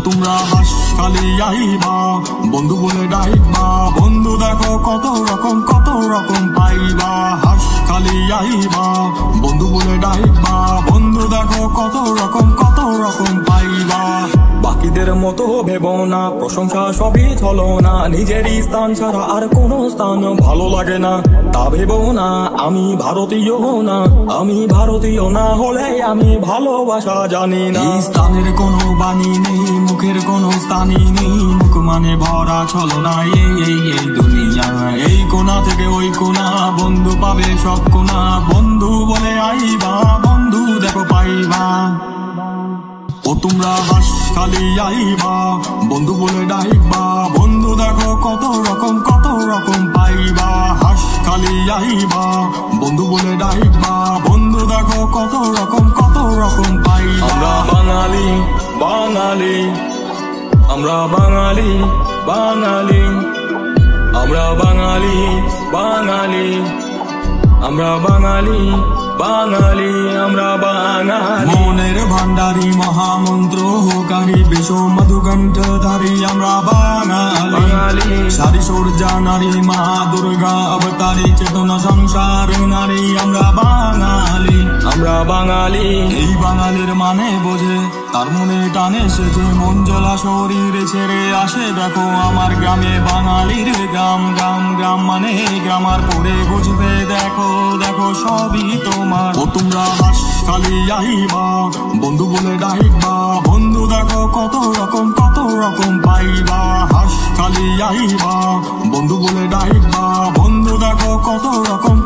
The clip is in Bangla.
তোমরা হাস খালি আইবা, বন্ধু বলে ডাইবা, বন্ধু দেখো কত রকম পাইবা। হাস খালি আইবা, বন্ধু বলে ডাইবা, বন্ধু দেখো কত রকম পাইবা। বাকিদের মতো ভেবো না, প্রশংসা সবই চলো না, নিজেরই স্থান ছাড়া আর কোনো স্থান ভালো লাগে না। তা ভেবো না আমি ভারতীয় না, আমি ভারতীয় না হলে আমি ভালোবাসা জানি না। এই স্থানের কোনো বাণী নেই, মুখের কোনো স্থানই নেই, মুখ মানে ভরা ছলো না এই দুনিয়া। এই কোনা থেকে ওই কোনা বন্ধু পাবে সব কোনা, বন্ধু বলে আইবা, বন্ধু দেখো পাইবা। ও তোমরা হাস খালি আইবা, বন্ধু বলে ডাইবা, বন্ধু দেখো কত রকম পাইবা। হাস খালি আইবা, বন্ধু বলে ডাইবা, বন্ধু দেখো কত রকম পাইবা। আমরা বাঙালি বাঙালি, আমরা বাঙালি বাঙালি, আমরা বাঙালি বাঙালি, আমরা বাঙালি বাঙালি, আমরা বাঙালি। মনের ভান্ডারী মহামন্ত্র হোকারী বিশ্ব মধুকণ্ঠধারী, আমরা বাঙালি। সারি সূর্যা নারী মা দুর্গা অবতারী, চেতনা সংসার নারী, আমরা বাঙালি। আমরা বাঙালি। এই বাঙালির মানে বোঝে, তার মনে টানে সেজে, মন জ্বলা শরীর ছেড়ে আসে দেখো আমার গ্রামে। বাঙালির গ্রাম গ্রাম গ্রাম মানে গ্রাম, আর পরে বুঝবে দেখো দেখো সবই তোমার। ও তোমরা হাস খালি আইবা, বন্ধু বলে ডাইবা, বন্ধু দেখো কত রকম পাইবা। হাস খালি আইবা, বন্ধু বলে ডাইবা, বন্ধু দেখো কত রকম